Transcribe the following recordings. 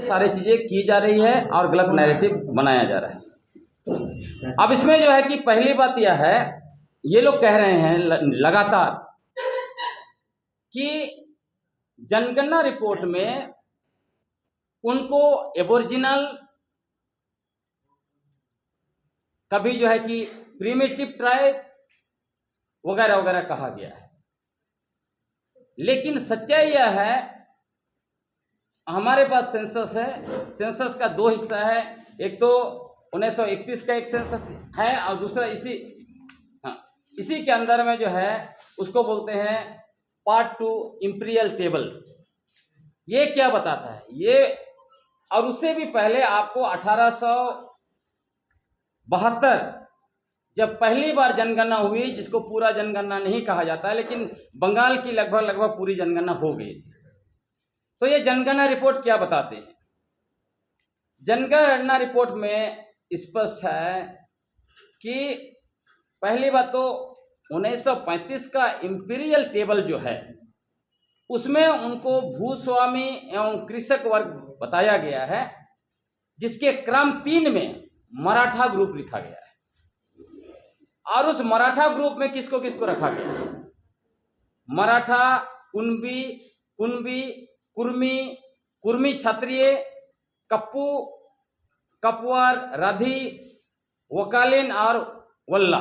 सारी चीज़ें की जा रही है और गलत नैरेटिव बनाया जा रहा है। अब इसमें जो है कि पहली बात यह है, ये लोग कह रहे हैं लगातार कि जनगणना रिपोर्ट में उनको एबोरिजिनल, कभी जो है कि प्रिमिटिव ट्राइब वगैरह वगैरह कहा गया है। लेकिन सच्चाई यह है, हमारे पास सेंसस है। सेंसस का दो हिस्सा है, एक तो 1931 का एक सेंसस है और दूसरा इसी के अंदर में जो है उसको बोलते हैं पार्ट 2 इंपीरियल टेबल। ये क्या बताता है ये, और उससे भी पहले आपको 1872 जब पहली बार जनगणना हुई, जिसको पूरा जनगणना नहीं कहा जाता है, लेकिन बंगाल की लगभग पूरी जनगणना हो गई थी। तो ये जनगणना रिपोर्ट क्या बताते हैं? जनगणना रिपोर्ट में स्पष्ट है कि पहली बात तो 1935 का इंपीरियल टेबल जो है उसमें उनको भूस्वामी एवं कृषक वर्ग बताया गया है, जिसके क्रम 3 में मराठा ग्रुप लिखा गया है। और उस मराठा ग्रुप में किसको किसको रखा गया है? मराठा, कुणबी, कुर्मी, कुर्मी क्षत्रिय, कप्पू, कपवार, राधी, वकालीन और वल्ला।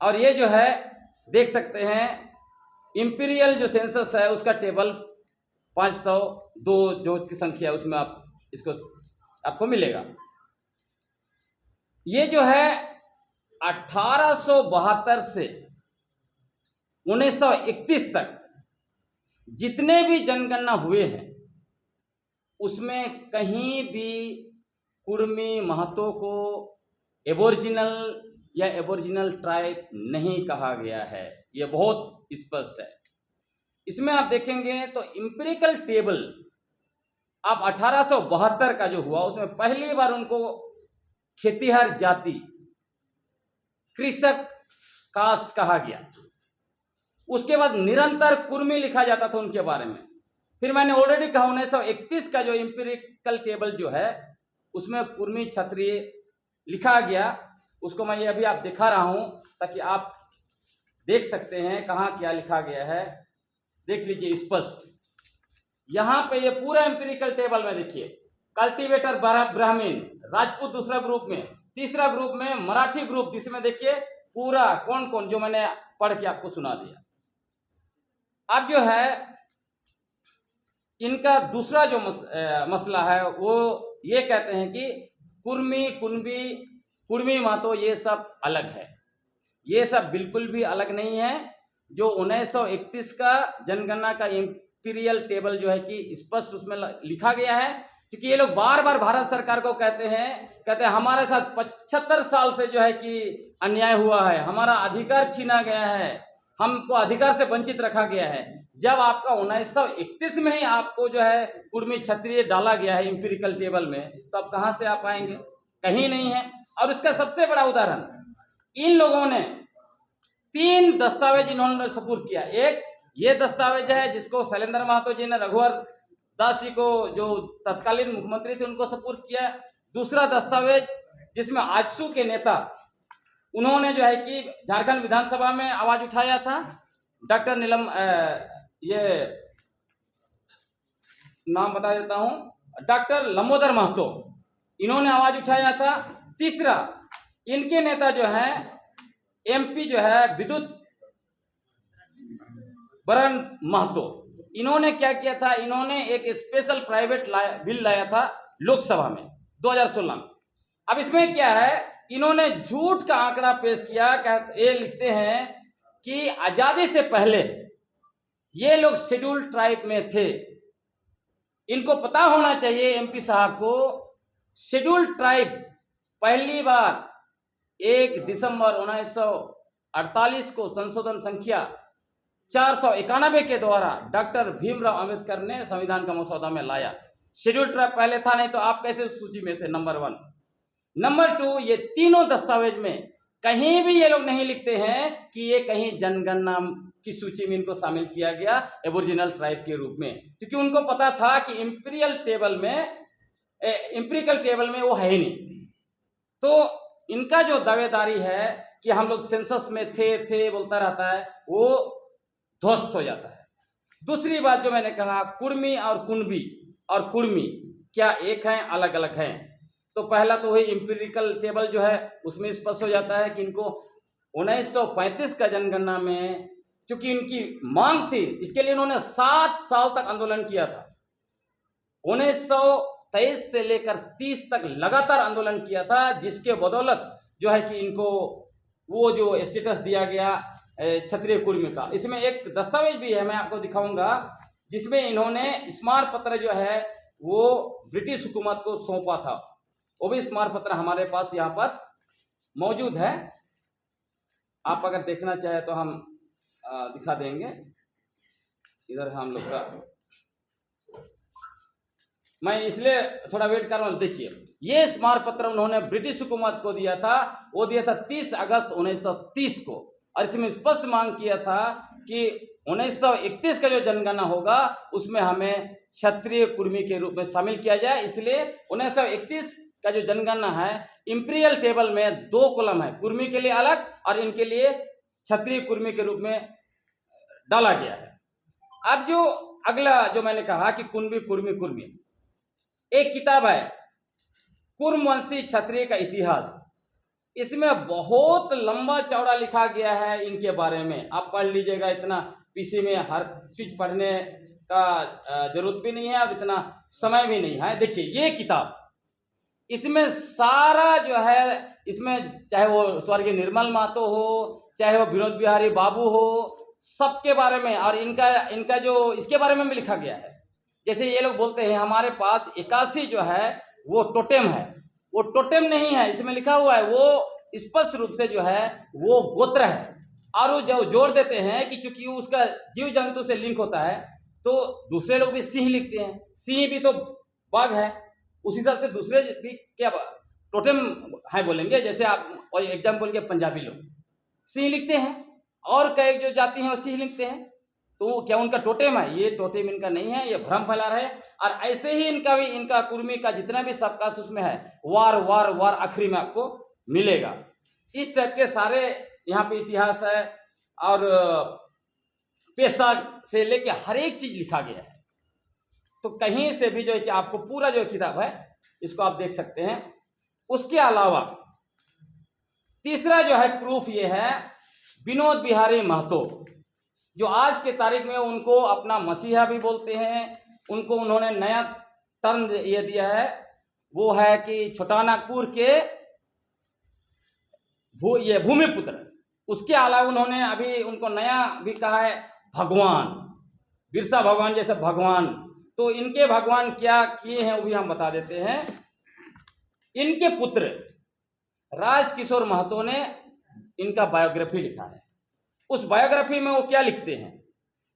और ये जो है देख सकते हैं इंपीरियल जो सेंसस है उसका टेबल 502 जो उसकी संख्या है उसमें आप इसको आपको मिलेगा। ये जो है 1872 से 1931 तक जितने भी जनगणना हुए हैं उसमें कहीं भी कुर्मी महतो को एबोरिजिनल या एबोरिजिनल ट्राइब नहीं कहा गया है। यह बहुत स्पष्ट है। इसमें आप देखेंगे तो इंपीरिकल टेबल आप 1872 का जो हुआ उसमें पहली बार उनको खेतीहर जाति, कृषक कास्ट कहा गया। उसके बाद निरंतर कुर्मी लिखा जाता था उनके बारे में। फिर मैंने ऑलरेडी कहा 1931 का जो इंपीरिकल टेबल जो है उसमें कुर्मी क्षत्रिय लिखा गया। उसको मैं ये अभी आप दिखा रहा हूं ताकि आप देख सकते हैं कहाँ क्या लिखा गया है। देख लीजिए स्पष्ट, यहाँ पे ये पूरा इंपीरिकल टेबल में देखिए, कल्टीवेटर ब्राह्मण राजपूत दूसरा ग्रुप में, तीसरा ग्रुप में मराठी ग्रुप, जिसमें देखिए पूरा कौन कौन जो मैंने पढ़ के आपको सुना दिया। अब जो है इनका दूसरा जो मसला है वो ये कहते हैं कि कुर्मी, कुर्मी महतो ये सब अलग है। ये सब बिल्कुल भी अलग नहीं है। जो 1931 का जनगणना का इंपीरियल टेबल जो है कि स्पष्ट उसमें लिखा गया है। क्योंकि ये लोग बार बार भारत सरकार को कहते हैं हमारे साथ 75 साल से जो है कि अन्याय हुआ है, हमारा अधिकार छीना गया है, हमको अधिकार से वंचित रखा गया है। जब आपका 1931 में ही आपको जो है कुर्मी क्षत्रिय डाला गया है इंपीरिकल टेबल में, तो आप कहां से आप आएंगे? कहीं नहीं है। और इसका सबसे बड़ा उदाहरण, इन लोगों ने 3 दस्तावेज इन्होंने सपुर्द किया। एक ये दस्तावेज है जिसको शैलेंद्र महतो जी ने रघुवर दास जी को जो तत्कालीन मुख्यमंत्री थे उनको सपुर्द किया। दूसरा दस्तावेज जिसमें आजसू के नेता उन्होंने जो है कि झारखंड विधानसभा में आवाज उठाया था, डॉक्टर नीलम, ये नाम बता देता हूं, डॉक्टर लंबोदर महतो, इन्होंने आवाज उठाया था। तीसरा इनके नेता जो है एमपी जो है विद्युत बरन महतो, इन्होंने क्या किया था, इन्होंने एक स्पेशल प्राइवेट बिल लाया था लोकसभा में 2016 में। अब इसमें क्या है, इन्होंने झूठ का आंकड़ा पेश किया। ये लिखते हैं कि आजादी से पहले ये लोग शेड्यूल ट्राइब में थे। इनको पता होना चाहिए एमपी साहब को, शेड्यूल ट्राइब पहली बार 1 दिसंबर 1948 को संशोधन संख्या 491 के द्वारा डॉक्टर भीमराव अंबेडकर ने संविधान का मसौदा में लाया। शेड्यूल ट्राइब पहले था नहीं, तो आप कैसे उस सूची में थे नंबर 1? नंबर 2, ये तीनों दस्तावेज में कहीं भी ये लोग नहीं लिखते हैं कि ये कहीं जनगणना की सूची में इनको शामिल किया गया एबोरिजिनल ट्राइब के रूप में, क्योंकि उनको पता था कि इंपेरिकल टेबल में वो है ही नहीं। तो इनका जो दावेदारी है कि हम लोग सेंसस में थे बोलता रहता है, वो ध्वस्त हो जाता है। दूसरी बात जो मैंने कहा, कुर्मी और कुणबी और कुर्मी क्या एक हैं, अलग अलग हैं? तो पहला तो वही इंपेरिकल टेबल जो है उसमें स्पष्ट हो जाता है कि इनको 1935 का जनगणना में, चूंकि इनकी मांग थी, इसके लिए इन्होंने 7 साल तक आंदोलन किया था। 1923 से लेकर 30 तक लगातार आंदोलन किया था, जिसके बदौलत जो है कि इनको वो जो स्टेटस दिया गया क्षत्रिय कुर्मी का। इसमें एक दस्तावेज भी है, मैं आपको दिखाऊंगा, जिसमें इन्होंने स्मार पत्र जो है वो ब्रिटिश हुकूमत को सौंपा था। वो भी स्मार पत्र हमारे पास यहाँ पर मौजूद है। आप अगर देखना चाहे तो हम दिखा देंगे। इधर हम लोग का, मैं इसलिए थोड़ा वेट कर रहा हूँ। देखिए, ये स्मार पत्र उन्होंने ब्रिटिश हुकूमत को दिया था, वो दिया था 30 अगस्त 1930 को, और इसमें स्पष्ट मांग किया था कि 1931 का जो जनगणना होगा उसमें हमें क्षत्रिय कुर्मी के रूप में शामिल किया जाए। इसलिए 1931 का जो जनगणना है, इंपीरियल टेबल में 2 कॉलम है, कुर्मी के लिए अलग और इनके लिए क्षत्रिय कुर्मी के रूप में डाला गया है। अब जो अगला जो मैंने कहा कि कुणबी कुर्मी कुर्मी, एक किताब है कुर्मवंशी क्षत्रिय का इतिहास। इसमें बहुत लंबा चौड़ा लिखा गया है इनके बारे में, आप पढ़ लीजिएगा। इतना पीसी में हर चीज पढ़ने का जरूरत भी नहीं है, अब इतना समय भी नहीं है। देखिए ये किताब, इसमें सारा जो है, इसमें चाहे वो स्वर्गीय निर्मल महतो हो, चाहे वो विनोद बिहारी बाबू हो, सबके बारे में, और इनका जो इसके बारे में भी लिखा गया है। जैसे ये लोग बोलते हैं हमारे पास 81 जो है वो टोटेम है, वो टोटेम नहीं है, इसमें लिखा हुआ है वो स्पष्ट रूप से जो है वो गोत्र है। और वो जो जोड़ देते हैं कि चूंकि उसका जीव जंतु से लिंक होता है, तो दूसरे लोग भी सिंह लिखते हैं, सिंह भी तो बाघ है, उस हिसाब से दूसरे भी क्या टोटेम है बोलेंगे। जैसे आप और एग्जाम्पल के पंजाबी लोग सिंह लिखते हैं, और कई जो जाति हैं वो सिंह लिखते हैं, तो क्या उनका टोटेम है? ये टोटेम इनका नहीं है, ये भ्रम फैला रहे। और ऐसे ही इनका कुर्मी का जितना भी सबकास्ट उसमें है, वार वार वार आखिरी में आपको मिलेगा। इस टाइप के सारे यहाँ पे इतिहास है, और पेशा से लेके हर एक चीज लिखा गया है। तो कहीं से भी जो है कि आपको पूरा जो किताब है इसको आप देख सकते हैं। उसके अलावा तीसरा जो है प्रूफ ये है, विनोद बिहारी महतो, जो आज के तारीख में उनको अपना मसीहा भी बोलते हैं। उनको उन्होंने नया टर्म ये दिया है, वो है कि छोटा नागपुर के भूमिपुत्र। उसके अलावा उन्होंने अभी उनको नया भी कहा है भगवान, बिरसा भगवान जैसे भगवान। तो इनके भगवान क्या किए हैं वो भी हम बता देते हैं। इनके पुत्र राजकिशोर महतो ने इनका बायोग्राफी लिखा है। उस बायोग्राफी में वो क्या लिखते हैं,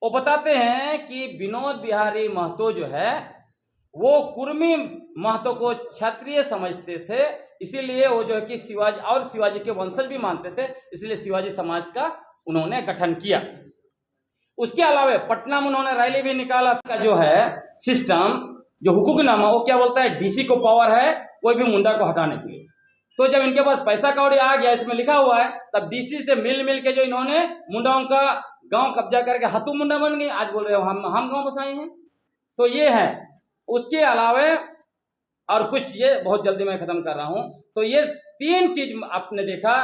वो बताते हैं कि विनोद बिहारी महतो जो है वो कुर्मी महतो को क्षत्रिय समझते थे, इसीलिए वो जो है कि शिवाजी के वंशज भी मानते थे, इसलिए शिवाजी समाज का उन्होंने गठन किया। उसके अलावा पटना में उन्होंने रैली भी निकाला था। जो है सिस्टम, जो हुकुकनामा, वो क्या बोलता है, डीसी को पावर है कोई भी मुंडा को हटाने के लिए। तो जब इनके पास पैसा कौड़ी आ गया, इसमें लिखा हुआ है, तब डीसी से मिल के जो इन्होंने मुंडाओं का गांव कब्जा करके हतू मुंडा बन गए। आज बोल रहे हो हम गांव बसाए हैं। तो ये है। उसके अलावा और कुछ, ये बहुत जल्दी मैं खत्म कर रहा हूं। तो ये 3 चीज आपने देखा,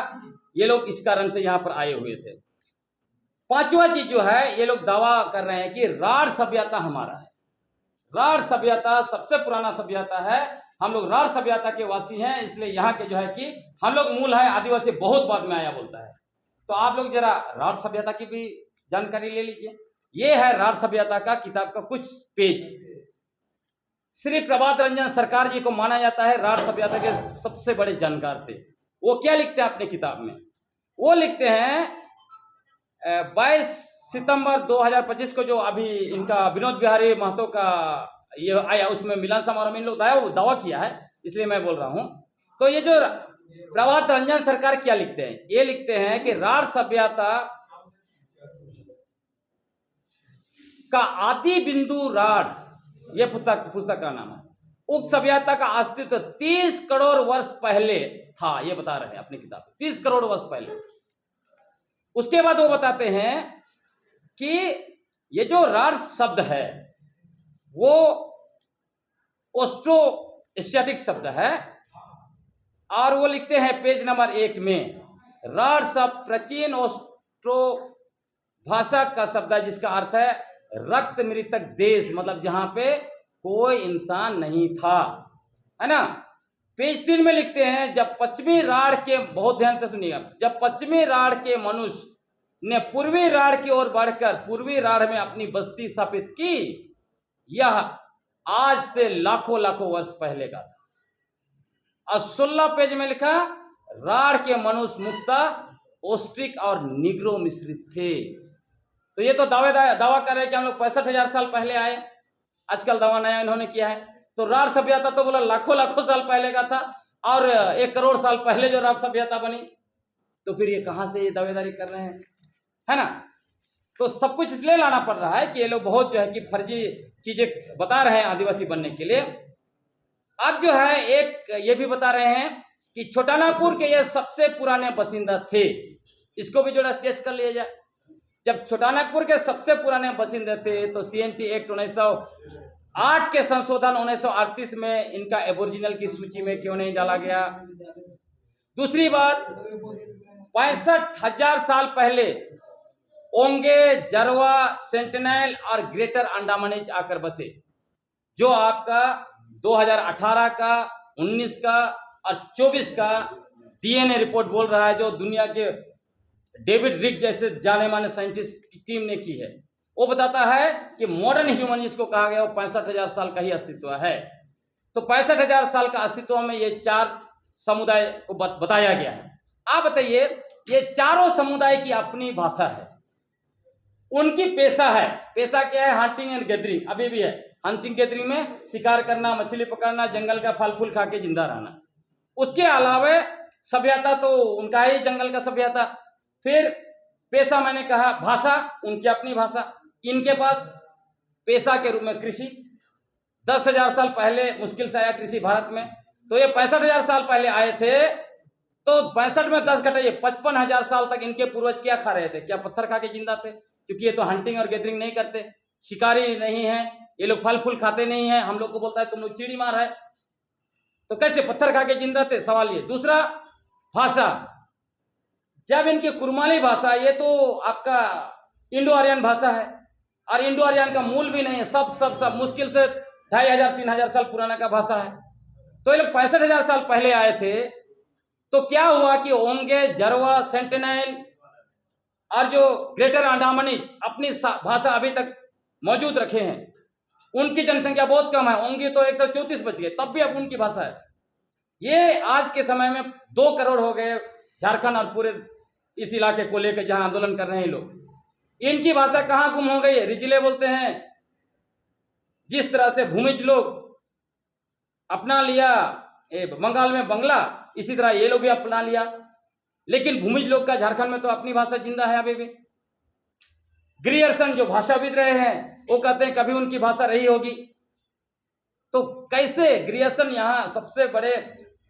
ये लोग इस कारण से यहाँ पर आए हुए थे। 5वां चीज जो है, ये लोग दावा कर रहे हैं कि राढ़ सभ्यता हमारा है। राढ़ सभ्यता सबसे पुराना सभ्यता है, हम लोग राढ़ सभ्यता के वासी हैं, इसलिए यहाँ के जो है कि हम लोग मूल है, आदिवासी बहुत बाद में आया बोलता है। तो आप लोग जरा राढ़ सभ्यता की भी जानकारी ले लीजिए। ये है राढ़ सभ्यता का किताब का कुछ पेज। श्री प्रभात रंजन सरकार जी को माना जाता है राढ़ सभ्यता के सबसे बड़े जानकार थे। वो क्या लिखते हैं अपने किताब में, वो लिखते हैं 22 सितंबर 2025 को जो अभी इनका विनोद बिहारी महतो का ये आया, उसमें मिलन समारोह में इन लोग दावा किया है, इसलिए मैं बोल रहा हूं। तो ये जो प्रभात रंजन सरकार क्या लिखते हैं, ये लिखते हैं कि राढ़ सभ्यता का आदि बिंदु राढ़, ये पुस्तक का नाम है। उक्त सभ्यता का अस्तित्व 30 करोड़ वर्ष पहले था, ये बता रहे हैं अपनी किताब में, 30 करोड़ वर्ष पहले। उसके बाद वो बताते हैं कि ये जो राढ़ शब्द है वो ऑस्ट्रो एशियाटिक शब्द है, और वो लिखते हैं पेज नंबर 1 में, राढ़ शब्द प्राचीन ऑस्ट्रो भाषा का शब्द है जिसका अर्थ है रक्त मृतक देश, मतलब जहां पे कोई इंसान नहीं था, है ना। पेज 3 में लिखते हैं, जब पश्चिमी राढ़ के, बहुत ध्यान से सुनिएगा, जब पश्चिमी राढ़ के मनुष्य ने पूर्वी राढ़ की ओर बढ़कर पूर्वी राढ़ में अपनी बस्ती स्थापित की, यह आज से लाखों लाखों वर्ष पहले का था। और 16 पेज में लिखा, राढ़ के मनुष्य मुख्यतः ऑस्ट्रिक और निग्रो मिश्रित थे। तो ये तो दावा कर रहे हैं कि हम लोग 65,000 साल पहले आए, आजकल दावा नया इन्होंने किया है। तो राढ़ सभ्यता तो बोला लाखों लाखों साल पहले का था, और 1 करोड़ साल पहले जो राढ़ सभ्यता बनी, तो फिर ये कहां से ये दावेदारी कर रहे हैं, है ना। तो सब कुछ इसलिए लाना पड़ रहा है कि ये लोग बहुत जो है कि फर्जी चीजें बता रहे हैं आदिवासी बनने के लिए। अब जो है एक ये भी बता रहे हैं कि छोटानागपुर के ये सबसे पुराने बासिंदा थे, इसको भी जो टेस्ट कर लिया जाए। जब छोटानागपुर के सबसे पुराने बासिंदे थे तो CNT एक्ट 1908 के संशोधन 1938 में इनका एबोरिजिनल की सूची में क्यों नहीं डाला गया। दूसरी बात, 65,000 साल पहले ओंगे, जरवा, सेंटिनेल और ग्रेटर अंडमानीज आकर बसे, जो आपका 2018 का, 19 का और 24 का DNA रिपोर्ट बोल रहा है, जो दुनिया के डेविड रिक जैसे जाने माने साइंटिस्ट की टीम ने की है। वो बताता है कि मॉडर्न ह्यूमन जिसको कहा गया वो 65,000 साल का ही अस्तित्व है। तो 65,000 साल का अस्तित्व में ये 4 समुदाय को बताया गया है। आप बताइए, ये चारों समुदाय की अपनी भाषा है, उनकी पेशा है, पेशा क्या है, हंटिंग एंड गैदरिंग, अभी भी है। हंटिंग गैदरिंग में शिकार करना, मछली पकड़ना, जंगल का फल फूल खा के जिंदा रहना। उसके अलावा सभ्यता तो उनका ही जंगल का सभ्यता। फिर पेशा, मैंने कहा भाषा, उनकी अपनी भाषा। इनके पास पेशा के रूप में कृषि, 10,000 साल पहले मुश्किल से आया कृषि भारत में। तो ये 65,000 साल पहले आए थे, तो 65 में 10 घटाइए, 55,000 साल तक इनके पूर्वज क्या खा रहे थे, क्या पत्थर खा के जिंदा थे? क्योंकि ये तो हंटिंग और गैदरिंग नहीं करते, शिकारी नहीं है, ये लोग फल फूल खाते नहीं है। हम लोग को बोलता है तुम लोग चिड़ी मार है, तो कैसे पत्थर खा के जिंदा थे, सवाल ये। दूसरा, भाषा, जब इनकी कुरमाली भाषा, ये तो आपका इंडो आर्यन भाषा है, और इंडो आर्यन का मूल भी नहीं है, सब मुश्किल से 2,500-3,000 साल पुराना का भाषा है। तो ये लोग 65,000 साल पहले आए थे। तो क्या हुआ कि ओंगे, जरवा, सेंटिनेल और जो ग्रेटर अंडमानीज अपनी भाषा अभी तक मौजूद रखे हैं। उनकी जनसंख्या बहुत कम है, ओंगे तो 134 बच गए, तब भी अब उनकी भाषा है। ये आज के समय में 2 करोड़ हो गए, झारखंड और पूरे इस इलाके को लेकर जहां आंदोलन कर रहे हैं लोग। इनकी भाषा कहां गुम हो गई है? रिजले बोलते हैं। जिस तरह से भूमिज लोग अपना लिया बंगाल में बंगला, इसी तरह ये लोग भी अपना लिया। लेकिन भूमिज लोग का झारखंड में तो अपनी भाषा जिंदा है अभी भी। ग्रियर्सन जो भाषाविद रहे हैं वो कहते हैं कभी उनकी भाषा रही होगी। तो कैसे ग्रियर्सन यहाँ सबसे बड़े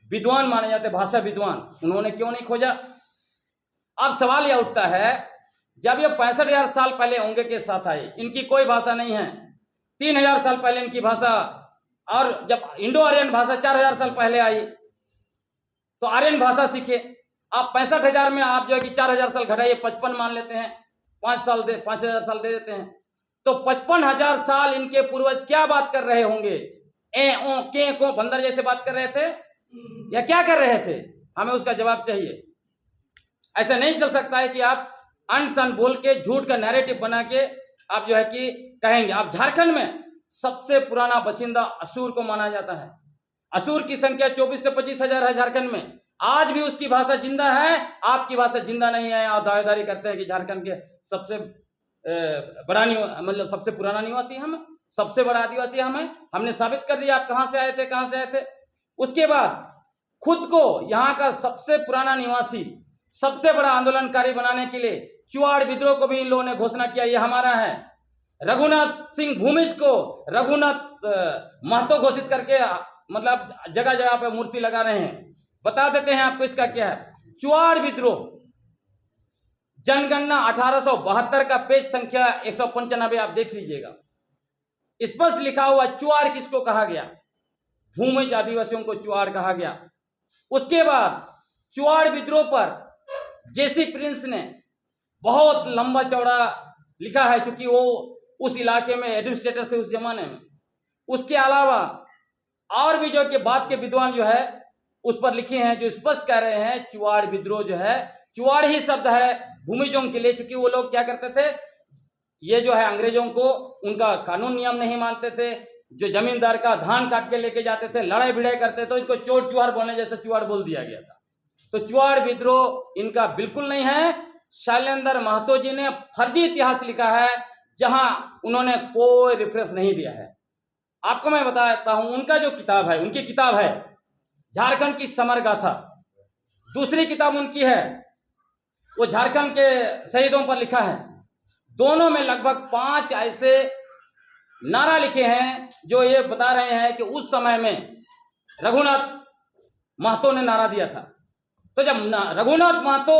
विद्वान माने जाते, भाषा विद्वान, उन्होंने क्यों नहीं खोजा? अब सवाल यह उठता है, जब ये 65,000 साल पहले ओंगे के साथ आए, इनकी कोई भाषा नहीं है। 3,000 साल पहले इनकी भाषा, और जब इंडो आर्यन भाषा 4,000 साल पहले आई तो आर्यन भाषा सीखे। आप 65,000 में आप जो है कि 4,000 साल घटाइए, 55 मान लेते हैं, 5,000 साल दे देते हैं। तो 55,000 साल इनके पूर्वज क्या बात कर रहे होंगे? ए ओ के को बंदर जैसे बात कर रहे थे, या क्या कर रहे थे? हमें उसका जवाब चाहिए। ऐसा नहीं चल सकता है कि आप अनसन बोल के झूठ का नैरेटिव बना के आप जो है कि कहेंगे। आप झारखंड में सबसे पुराना बासिंदा असुर को माना जाता है। असुर की संख्या 24 से 25,000 है झारखंड में। आज भी उसकी भाषा जिंदा है, आपकी भाषा जिंदा नहीं है। और दावेदारी करते हैं कि झारखंड के सबसे बड़ा मतलब सबसे पुराना निवासी हम, सबसे बड़ा आदिवासी हम है। हमने साबित कर दिया आप कहां से आए थे, कहां से आए थे। उसके बाद खुद को यहाँ का सबसे पुराना निवासी, सबसे बड़ा आंदोलनकारी बनाने के लिए चुआड़ विद्रोह को भी इन लोगों ने घोषणा किया, ये हमारा है। रघुनाथ सिंह भूमिज को रघुनाथ महतो घोषित करके मतलब जगह जगह पे मूर्ति लगा रहे हैं। बता देते हैं आपको इसका क्या है। चुआड़ विद्रोह जनगणना 1872 का पेज संख्या 195 आप देख लीजिएगा, स्पष्ट लिखा हुआ चुआड़ किसको कहा गया, भूमिज आदिवासियों को चुआड़ कहा गया। उसके बाद चुआड़ विद्रोह पर जेसी प्रिंस ने बहुत लंबा चौड़ा लिखा है, क्योंकि वो उस इलाके में एडमिनिस्ट्रेटर थे उस जमाने में। उसके अलावा और भी जो कि बाद के विद्वान जो है उस पर लिखे हैं, जो स्पष्ट कह रहे हैं चुआड़ विद्रोह जो है, चुआड़ ही शब्द है भूमिजों के लिए, क्योंकि वो लोग क्या करते थे, ये जो है अंग्रेजों को उनका कानून नियम नहीं मानते थे, जो जमींदार का धान काट के लेके जाते थे, लड़ाई भिड़ाई करते थे, इनको चोर चुहार बोलने जैसे चुआड़ बोल दिया गया था। तो चुआड़ विद्रोह इनका बिल्कुल नहीं है। शैलेंद्र महतो जी ने फर्जी इतिहास लिखा है, जहां उन्होंने कोई रेफरेंस नहीं दिया है। आपको मैं बताता हूं, उनका जो किताब है, उनकी किताब है झारखंड की समर गाथा, दूसरी किताब उनकी है वो झारखंड के शहीदों पर लिखा है। दोनों में लगभग 5 ऐसे नारा लिखे हैं जो ये बता रहे हैं कि उस समय में रघुनाथ महतो ने नारा दिया था। तो जब रघुनाथ महतो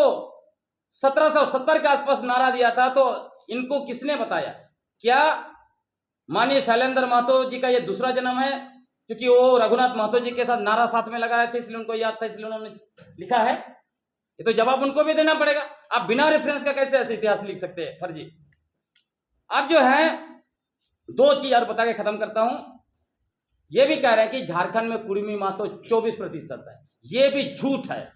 1770 के आसपास नारा दिया था, तो इनको किसने बताया? क्या माननीय शैलेंद्र महतो जी का ये दूसरा जन्म है, क्योंकि वो रघुनाथ महतो जी के साथ नारा साथ में लगा रहे थे, इसलिए उनको याद था, इसलिए उन्होंने लिखा है। ये तो जवाब उनको भी देना पड़ेगा। आप बिना रेफरेंस का कैसे ऐसे इतिहास लिख सकते हैं फर्जी? अब जो है 2 चीज और बता के खत्म करता हूं। ये भी कह रहे हैं कि झारखंड में कुर्मी महतो 24% है, ये भी झूठ है।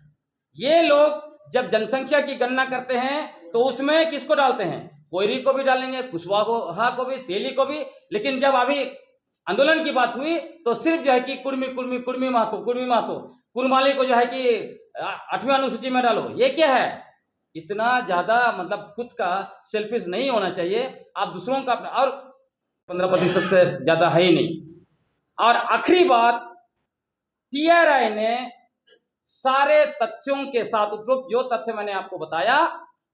ये लोग जब जनसंख्या की गणना करते हैं तो उसमें किसको डालते हैं? कोयरी को भी डालेंगे, कुशवाहा को भी, तेली को भी, लेकिन जब अभी आंदोलन की बात हुई तो सिर्फ जो है कि कुर्मी महतो, कुरमाली को जो है कि 8वीं अनुसूची में डालो। ये क्या है? इतना ज्यादा मतलब खुद का सेल्फिश नहीं होना चाहिए। आप दूसरों का अपना, और 15% से ज्यादा है ही नहीं। और आखिरी बात, TRI ने सारे तथ्यों के साथ, उपरोक्त जो तथ्य मैंने आपको बताया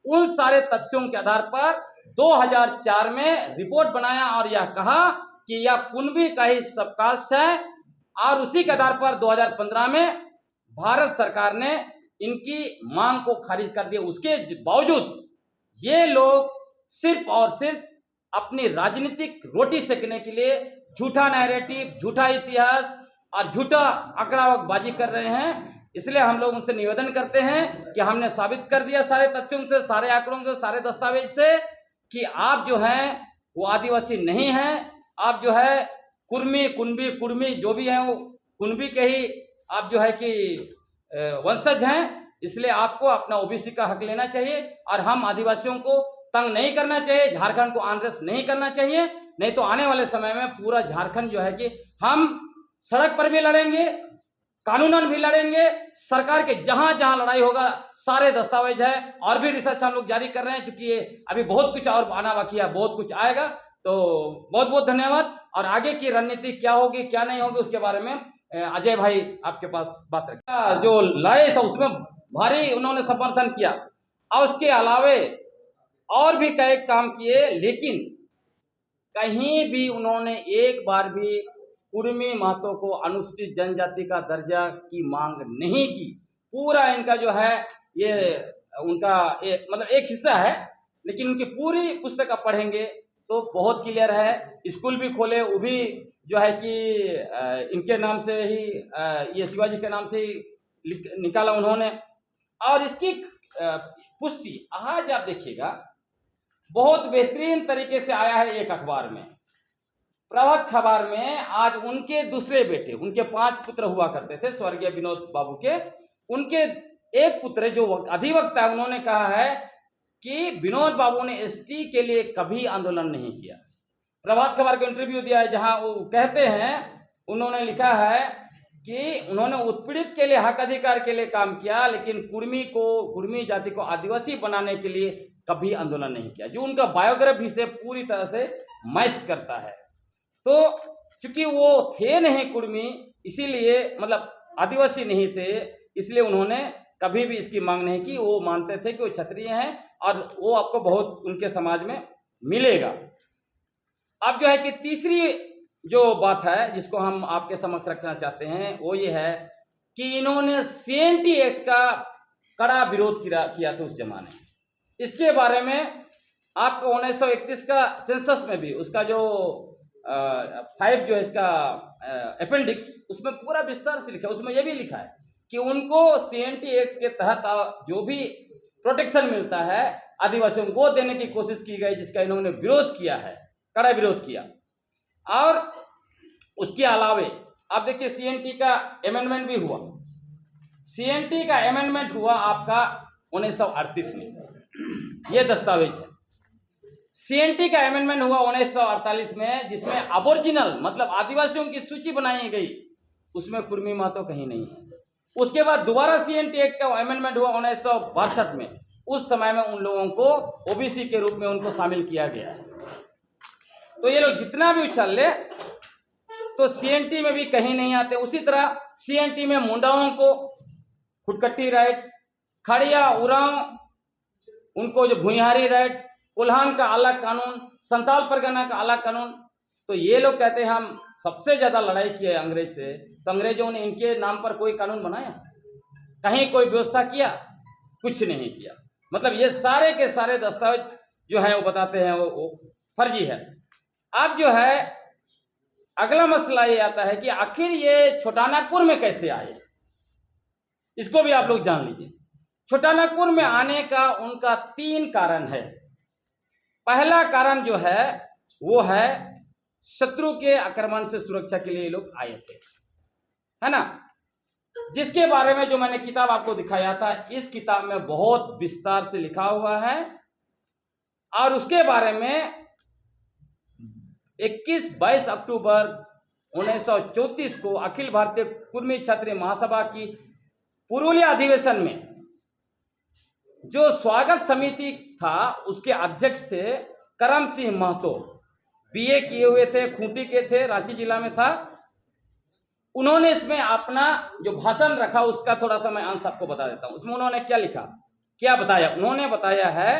उन सारे तथ्यों के आधार पर 2004 में रिपोर्ट बनाया और यह कहा कि यह कुणबी का ही सबकास्ट है। और उसी के आधार पर 2015 में भारत सरकार ने इनकी मांग को खारिज कर दिया। उसके बावजूद ये लोग सिर्फ और सिर्फ अपनी राजनीतिक रोटी सेकने के लिए झूठा नैरेटिव, झूठा इतिहास और झूठा आंकड़ाबाजी कर रहे हैं। इसलिए हम लोग उनसे निवेदन करते हैं कि हमने साबित कर दिया सारे तथ्यों से, सारे आंकड़ों से, सारे दस्तावेज से कि आप जो हैं वो आदिवासी नहीं हैं। आप जो है कुर्मी जो भी हैं वो कुणबी के ही आप जो है कि वंशज हैं। इसलिए आपको अपना OBC का हक लेना चाहिए और हम आदिवासियों को तंग नहीं करना चाहिए, झारखंड को आंध्रस नहीं करना चाहिए। नहीं तो आने वाले समय में पूरा झारखंड जो है कि हम सड़क पर भी लड़ेंगे, कानूनन भी लड़ेंगे, सरकार के जहां जहां लड़ाई होगा सारे दस्तावेज है और भी रिसर्च हम लोग जारी कर रहे हैं, क्योंकि ये अभी बहुत कुछ और आना बाकी है, बहुत कुछ आएगा। तो बहुत बहुत धन्यवाद। और आगे की रणनीति क्या होगी क्या नहीं होगी उसके बारे में अजय भाई आपके पास बात रखें। जो लड़ाई था उसमें भारी उन्होंने समर्थन किया और उसके अलावे और भी कई काम किए, लेकिन कहीं भी उन्होंने एक बार भी कुर्मी महतो को अनुसूचित जनजाति का दर्जा की मांग नहीं की। पूरा इनका जो है ये उनका मतलब एक हिस्सा है, लेकिन उनकी पूरी पुस्तक आप पढ़ेंगे तो बहुत क्लियर है। स्कूल भी खोले, वो भी जो है कि इनके नाम से ही, ये शिवाजी के नाम से ही निकाला उन्होंने। और इसकी पुष्टि आज आप देखिएगा बहुत बेहतरीन तरीके से आया है एक अखबार में, प्रभात खबर में। आज उनके दूसरे बेटे, उनके 5 पुत्र हुआ करते थे स्वर्गीय विनोद बाबू के, उनके एक पुत्र जो अधिवक्ता है उन्होंने कहा है कि विनोद बाबू ने ST के लिए कभी आंदोलन नहीं किया। प्रभात खबर को इंटरव्यू दिया है जहां वो कहते हैं, उन्होंने लिखा है कि उन्होंने उत्पीड़ित के लिए, हक अधिकार के लिए काम किया, लेकिन कुर्मी जाति को आदिवासी बनाने के लिए कभी आंदोलन नहीं किया, जो उनका बायोग्राफी से पूरी तरह से मैच करता है। तो चूंकि वो थे नहीं कुर्मी, इसीलिए मतलब आदिवासी नहीं थे, इसलिए उन्होंने कभी भी इसकी मांग नहीं की। वो मानते थे कि वो क्षत्रिय हैं और वो आपको बहुत उनके समाज में मिलेगा। अब जो है कि तीसरी जो बात है जिसको हम आपके समक्ष रखना चाहते हैं वो ये है कि इन्होंने CNT एक्ट का कड़ा विरोध किया था उस जमाने में। इसके बारे में आपको 1931 का सेंसस में भी उसका जो 5 जो है इसका अपेंडिक्स, उसमें पूरा विस्तार से लिखा है। उसमें यह भी लिखा है कि उनको CNT एक्ट के तहत जो भी प्रोटेक्शन मिलता है आदिवासियों को देने की कोशिश की गई, जिसका इन्होंने विरोध किया है, कड़ा विरोध किया। और उसके अलावे आप देखिए CNT का अमेंडमेंट भी हुआ। CNT का अमेंडमेंट हुआ आपका 1938 में, ये दस्तावेज है। CNT का अमेंडमेंट हुआ 1948 में, जिसमें अबोरिजिनल मतलब आदिवासियों की सूची बनाई गई, उसमें कुर्मी महतो कहीं नहीं है। उसके बाद दोबारा CNT एक्ट का अमेंडमेंट हुआ 1962 में। उस समय में उन लोगों को OBC के रूप में उनको शामिल किया गया है। तो ये लोग जितना भी उछल ले तो CNT में भी कहीं नहीं आते। उसी तरह CNT में मुंडाओं को खुटकट्टी राइट्स, खड़िया उरांव उनको जो भूइहारी राइट्स, कोल्हान का अलग कानून, संताल परगना का अलग कानून। तो ये लोग कहते हैं हम सबसे ज्यादा लड़ाई किए अंग्रेज से, तो अंग्रेजों ने इनके नाम पर कोई कानून बनाया, कहीं कोई व्यवस्था किया? कुछ नहीं किया। मतलब ये सारे के सारे दस्तावेज जो है वो बताते हैं वो फर्जी है। अब जो है अगला मसला ये आता है कि आखिर ये छोटा नागपुर में कैसे आए, इसको भी आप लोग जान लीजिए। छोटा नागपुर में आने का उनका 3 कारण है। पहला कारण जो है वो है शत्रु के आक्रमण से सुरक्षा के लिए लोग आए थे, है ना, जिसके बारे में जो मैंने किताब आपको दिखाया था, इस किताब में बहुत विस्तार से लिखा हुआ है। और उसके बारे में 21-22 अक्टूबर 1934 को अखिल भारतीय कुर्मी क्षत्रिय महासभा की पुरुलिया अधिवेशन में जो स्वागत समिति था उसके अध्यक्ष थे करम सिंह महतो, BA किए हुए थे, खूंटी के थे, रांची जिला में था। उन्होंने इसमें अपना जो भाषण रखा उसका थोड़ा सा मैं अंश आपको बता देता हूं। उसमें उन्होंने क्या लिखा, क्या बताया? उन्होंने बताया है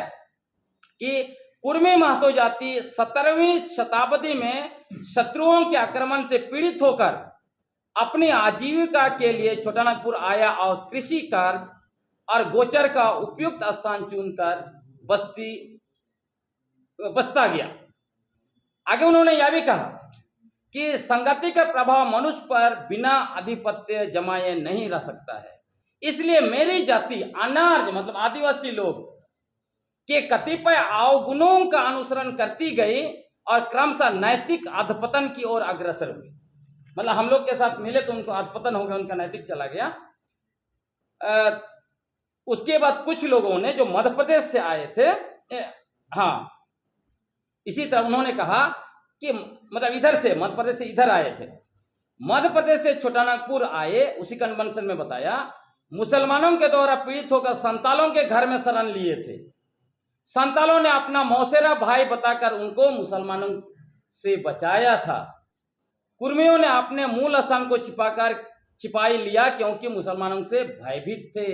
कि कुर्मी महतो जाति 17वीं शताब्दी में शत्रुओं के आक्रमण से पीड़ित होकर अपनी आजीविका के लिए छोटा नागपुर आया और कृषि कार्य और गोचर का उपयुक्त स्थान चुनकर बसता गया। आगे उन्होंने यह भी कहा कि संगति का प्रभाव मनुष्य पर बिना आधिपत्य जमाए नहीं रह सकता है, इसलिए मेरी जाति अनार्य मतलब आदिवासी लोग के कतिपय अवगुणों का अनुसरण करती गई और क्रमशः नैतिक अधपतन की ओर अग्रसर हुई। मतलब हम लोग के साथ मिले तो उनको अधपतन हो गया, उनका नैतिक चला गया। उसके बाद कुछ लोगों ने जो मध्य प्रदेश से आए थे, हाँ, इसी तरह उन्होंने कहा कि मतलब इधर से मध्य प्रदेश से इधर आए थे, मध्य प्रदेश से छोटा नागपुर आए। उसी कन्वेंशन में बताया मुसलमानों के द्वारा पीड़ित होकर संतालों के घर में शरण लिए थे। संतालों ने अपना मौसेरा भाई बताकर उनको मुसलमानों से बचाया था। कुर्मियों ने अपने मूल स्थान को छिपाई लिया क्योंकि मुसलमानों से भयभीत थे।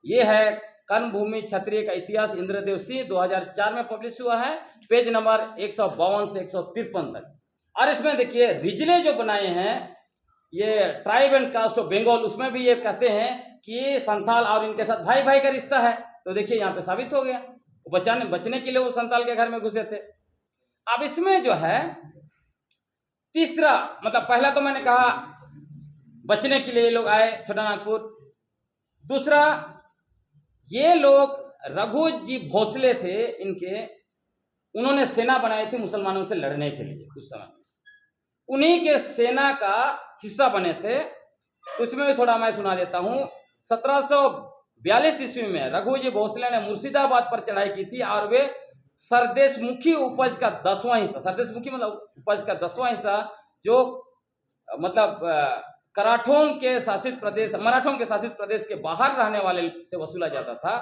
ये है कर्मभूमि क्षत्रिय का इतिहास, इंद्रदेव सिंह, 2004 में पब्लिश हुआ है, पेज नंबर 152 से 153 तक। और इसमें देखिए रिजले जो बनाए हैं ये tribe and caste of Bengal, उसमें भी ये कहते हैं कि संथाल और इनके साथ भाई भाई का रिश्ता है। तो देखिए यहाँ पे साबित हो गया, बचने के लिए वो संथाल के घर में घुसे थे। अब इसमें जो है तीसरा मतलब पहला तो मैंने कहा बचने के लिए ये लोग आए छोटा नागपुर। दूसरा, ये लोग रघु जी भोसले थे इनके, उन्होंने सेना बनाई थी मुसलमानों से लड़ने के लिए उस समय, उन्हीं के सेना का हिस्सा बने थे। उसमें भी थोड़ा मैं सुना देता हूं। 1742 ईस्वी में रघु जी भोसले ने मुर्शिदाबाद पर चढ़ाई की थी और वे सरदेशमुखी उपज का 10वां हिस्सा, सरदेशमुखी मतलब उपज का 10वां हिस्सा जो मतलब मराठों के शासित प्रदेश के बाहर रहने वाले से वसूला जाता था,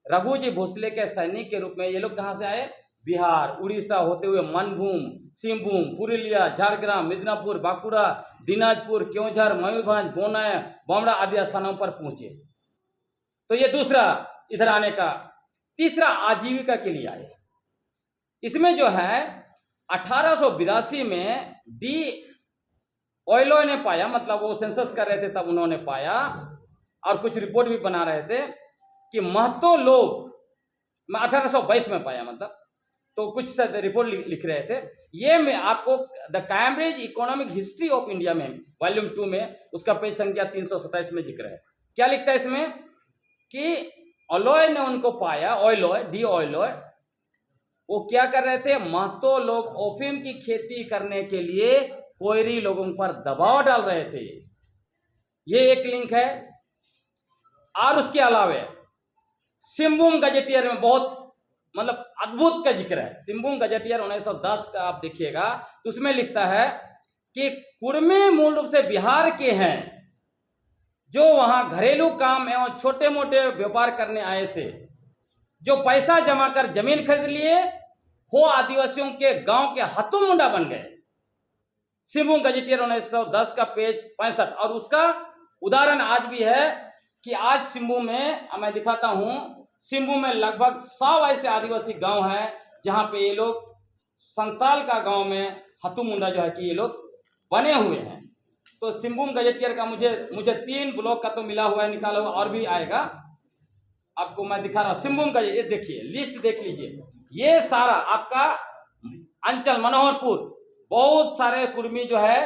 रघु जी भोसले के सैनिक के रूप में ये लोग कहां से आए? बिहार, उड़ीसा होते हुए मनभूम, सिंहभूम, पुरुलिया, झारग्राम, मिदनापुर, बांकुड़ा, दिनाजपुर, केवंझर, मयूरभंज, बोनाई, बमरा आदि स्थानों पर पहुंचे। तो ये दूसरा इधर आने का। तीसरा आजीविका के लिए आए। इसमें जो है 1882 में डी ऑयलॉय ने पाया, मतलब वो सेंसस कर रहे थे तब उन्होंने पाया और कुछ रिपोर्ट भी बना रहे थे कि महतो लोग, मैं 1822 में पाया, मतलब तो कुछ रिपोर्ट लिख रहे थे। ये मैं आपको the Cambridge economic history of India में वॉल्यूम 2 में उसका पेज संख्या 327 में जिक्र है। क्या लिखता है इसमें कि ऑयलॉय ने उनको पाया, ऑयलॉय, डी ऑयलॉय, वो क्या कर रहे थे, महतो लोग ओफियम की खेती करने के लिए कोयरी लोगों पर दबाव डाल रहे थे। ये एक लिंक है। और उसके अलावा सिंहभूम गजेटियर में बहुत मतलब अद्भुत का जिक्र है। सिंहभूम गजेटियर 1910 का आप देखिएगा तो उसमें लिखता है कि कुर्मी मूल रूप से बिहार के हैं जो वहां घरेलू काम एवं छोटे मोटे व्यापार करने आए थे, जो पैसा जमा कर जमीन खरीद लिए हो आदिवासियों के गांव के हाथों मुंडा बन गए। सिंहभूम गजेटियर 1910 का पेज 65। और उसका उदाहरण आज भी है कि आज सिंहभूम में मैं दिखाता हूं, सिंहभूम में लगभग 100 ऐसे आदिवासी गांव हैं जहां पे ये लोग संताल का गांव में हतु मुंडा जो है कि ये लोग बने हुए हैं। तो सिंहभूम गजेटियर का मुझे 3 ब्लॉक का तो मिला हुआ है, निकाला हुआ और भी आएगा, आपको मैं दिखा रहा हूं। सिंहभूम का ये देखिए, लिस्ट देख लीजिए, ये सारा आपका अंचल मनोहरपुर, बहुत सारे कुर्मी जो है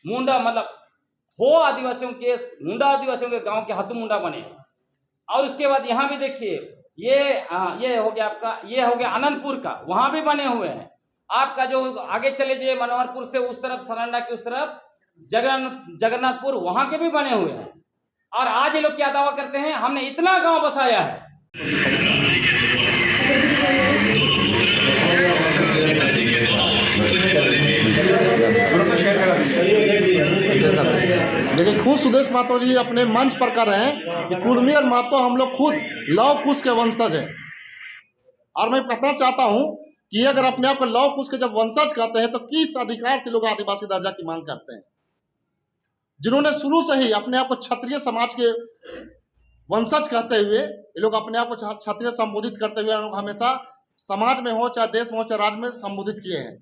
मुंडा मतलब हो आदिवासियों के, मुंडा आदिवासियों के गांव के हतु मुंडा बने हैं। और उसके बाद यहाँ भी देखिए, ये हो गया आपका, ये हो गया आनंदपुर का, वहां भी बने हुए हैं। आपका जो आगे चले जाइए मनोहरपुर से उस तरफ, सरांडा की उस तरफ, जगन्नाथपुर, वहां के भी बने हुए हैं। और आज ये लोग क्या दावा करते हैं, हमने इतना गांव बसाया है। देखिए, खुद सुदेश महतो जी अपने मंच पर कर रहे हैं कि कुर्मी और महतो हम लोग खुद लव कुश के वंशज हैं। और मैं कहना चाहता हूं कि अगर अपने आप को लव कुश के जब वंशज कहते हैं तो किस अधिकार से लोग आदिवासी दर्जा की मांग करते हैं, जिन्होंने शुरू से ही अपने आप को क्षत्रिय समाज के वंशज कहते हुए, ये लोग अपने आप को क्षत्रिय संबोधित करते हुए लोग हमेशा समाज में हो, चाहे देश में हो, चाहे राज्य में संबोधित किए हैं।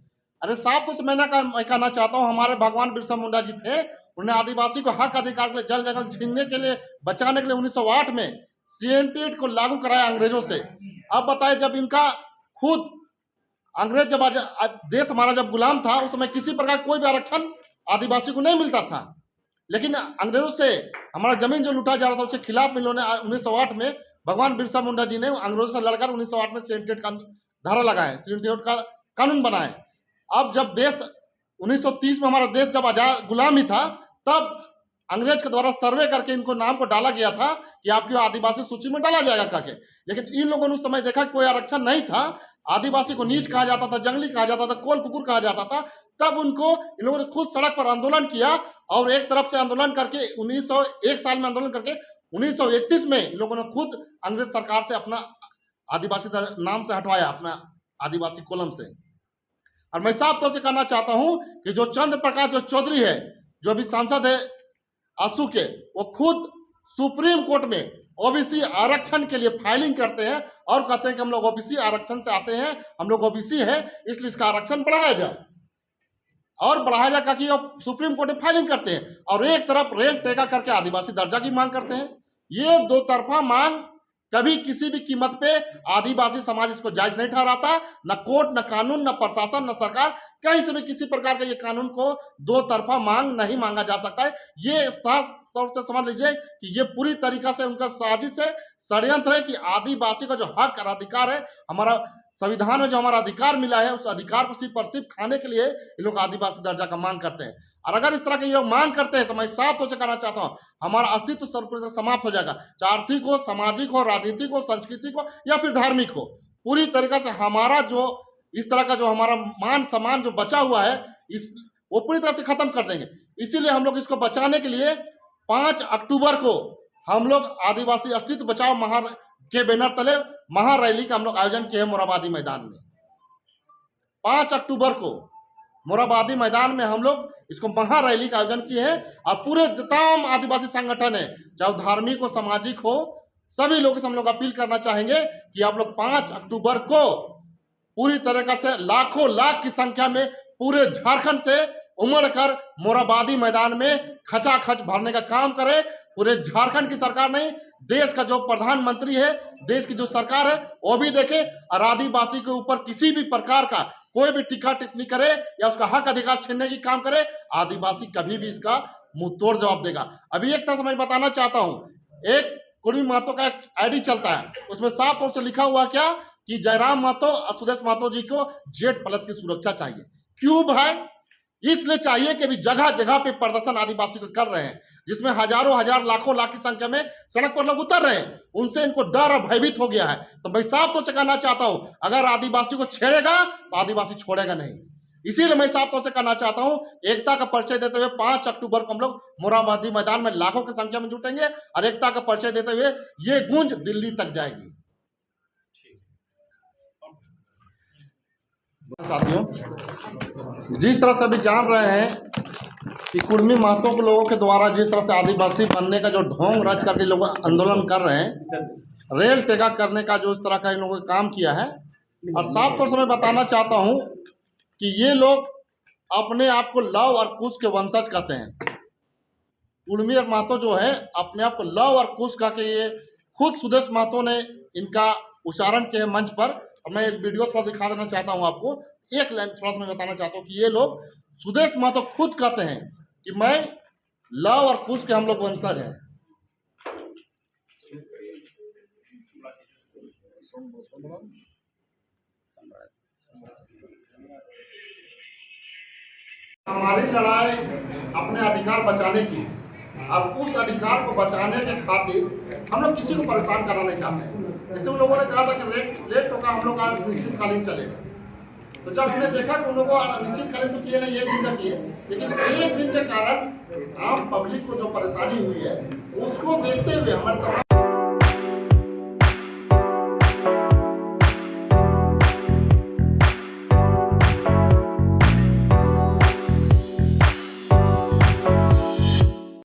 अरे साहब, तो मैं कहना चाहता हूँ, हमारे भगवान बिरसा मुंडा जी थे, उन्हें आदिवासी को हक अधिकार के लिए, जल जंगल छीनने के लिए, बचाने के लिए 1908 में CNT एक्ट को लागू कराया अंग्रेजों से। अब बताए, जब इनका खुद अंग्रेज जब देश हमारा जब गुलाम था, उस समय किसी प्रकार कोई भी आरक्षण आदिवासी को नहीं मिलता था। लेकिन अंग्रेजों से हमारा जमीन जो लूटा जा रहा था उसके खिलाफ इन्होंने 1908 में भगवान बिरसा मुंडा जी ने अंग्रेजों से लड़कर 1908 में CNT एक्ट का धारा लगाए, CNT एक्ट का कानून बनाए। अब जब देश 1930 में हमारा देश जब आजाद गुलाम ही था, तब अंग्रेज के द्वारा सर्वे करके इनको नाम को डाला गया था कि आपकी आदिवासी सूची में डाला जाएगा करके। लेकिन इन लोगों ने उस समय देखा कोई आरक्षण नहीं था, आदिवासी को नीच कहा जाता था, जंगली कहा जाता था, कोल कुकुर कहा जाता था। तब उनको इन लोगों ने खुद सड़क पर आंदोलन किया और एक तरफ से आंदोलन करके 1901 साल में आंदोलन करके 1931 में इन लोगों ने खुद अंग्रेज सरकार से अपना आदिवासी नाम से हटवाया, अपना आदिवासी कोलम से। और मैं साफ तौर से कहना चाहता हूं कि जो चंद्र प्रकाश जो चौधरी है, जो अभी सांसद है आंसू के, वो खुद सुप्रीम कोर्ट में ओबीसी आरक्षण के लिए फाइलिंग करते हैं और कहते हैं कि हम लोग ओबीसी आरक्षण से आते हैं, हम लोग ओबीसी हैं, इसलिए इसका आरक्षण बढ़ाया जाए और बढ़ाया जाए करके सुप्रीम कोर्ट में फाइलिंग करते हैं। और एक तरफ रेल टेका करके आदिवासी दर्जा की मांग करते हैं। ये दो तरफा मांग कभी किसी भी कीमत पे आदिवासी समाज इसको जायज नहीं ठहराता। न कोर्ट, न कानून, न प्रशासन, न सरकार, कहीं से भी किसी प्रकार के ये कानून को दो तरफा मांग नहीं मांगा जा सकता है। ये साफ तौर से समझ लीजिए कि ये पूरी तरीका से उनका साजिश है, षड्यंत्र है कि आदिवासी का जो हक और अधिकार है, हमारा संविधान में जो हमारा अधिकार मिला है, उस अधिकार को सिर्फ और सिर्फ खाने के लिए ये लोग आदिवासी दर्जा का मांग करते हैं। और अगर इस तरह के ये लोग मांग करते हैं तो मैं साफ तौर से कहना चाहता हूँ, हमारा अस्तित्व सर्वप्रथम समाप्त हो जाएगा। चाहे आर्थिक हो, सामाजिक हो, राजनीतिक हो, सांस्कृतिक हो या फिर धार्मिक हो, पूरी तरीका से हमारा जो इस तरह का जो हमारा मान सम्मान जो बचा हुआ है, इस वो पूरी तरह से खत्म कर देंगे। इसीलिए हम लोग इसको बचाने के लिए 5 अक्टूबर को हम लोग आदिवासी अस्तित्व बचाओ के बैनर तले महारैली का हम लोग आयोजन किए हैं मोरहाबादी मैदान में। 5 अक्टूबर को मोरहाबादी मैदान में हम लोग इसको महा रैली का आयोजन किए हैं और पूरे तमाम आदिवासी संगठन है, चाहे धार्मिक हो, सामाजिक हो, सभी लोगों से हम लोग अपील करना चाहेंगे कि आप लोग 5 अक्टूबर को पूरी तरीके से लाखों लाख की संख्या में पूरे झारखंड से उमड़ कर मोरहाबादी मैदान में खचाखच भरने का काम करें। पूरे झारखंड की सरकार नहीं, देश का जो प्रधानमंत्री है, देश की जो सरकार है, वो भी देखे और आदिवासी के ऊपर किसी भी प्रकार का कोई भी टीका टिप्पणी करे या उसका हक अधिकार छीनने की काम करे, आदिवासी कभी भी इसका मुंह तोड़ जवाब देगा। अभी एक तरह से मैं बताना चाहता हूं, एक कुर्मी महतो का एक आईडी चलता है, उसमें साफ तौर से लिखा हुआ क्या कि जयराम महतो और सुदेश महतो जी को जेट प्लस की सुरक्षा चाहिए। क्यों भाई? इसलिए चाहिए कि अभी जगह जगह पे प्रदर्शन आदिवासी को कर रहे हैं, जिसमें हजारों हजार लाखों लाख की संख्या में सड़क पर लोग उतर रहे हैं, उनसे इनको डर और भयभीत हो गया है। तो मैं साफ तौर से कहना चाहता हूं, अगर आदिवासी को छेड़ेगा तो आदिवासी छोड़ेगा नहीं। इसीलिए मैं साफ तौर से कहना चाहता हूं, एकता का परिचय देते हुए 5 अक्टूबर को हम लोग मोरहाबादी मैदान में लाखों की संख्या में जुटेंगे और एकता का परिचय देते हुए ये गूंज दिल्ली तक जाएगी। साथियों, जिस तरह से अभी जान रहे हैं कि कुर्मी महतो के लोगों के द्वारा जिस तरह से आदिवासी बनने का जो ढोंग रच करके लोग आंदोलन कर रहे हैं, रेल टेगा करने का जो इस तरह का इन लोगों ने काम किया है, और साफ तौर से मैं बताना चाहता हूं कि ये लोग अपने आप को लव और कुश के वंशज कहते हैं। कुर्मी और महतो जो है अपने आप को लव और कुश कह के ये खुद सुदेश महतो ने इनका उच्चारण किया मंच पर। और मैं एक वीडियो थोड़ा दिखा देना चाहता हूं आपको, एक लाइन थोड़ा सा मैं बताना चाहता हूं कि ये लोग सुदेश महतो खुद कहते हैं कि मैं लव और कुश के हम लोग वंशज हैं। हमारी लड़ाई अपने अधिकार बचाने की, और उस अधिकार को बचाने के खातिर हम लोग किसी को परेशान करना नहीं चाहते हैं। जैसे उन लोगों ने कहा था कि रेल टोका हम लोग का निश्चितकालीन चलेगा, तो जब हमने देखा कि उन लोगों को निश्चितकालीन तो किए नहीं, 1 दिन का किए, लेकिन 1 दिन के कारण आम पब्लिक को जो परेशानी हुई है उसको देखते हुए हमारे तमाम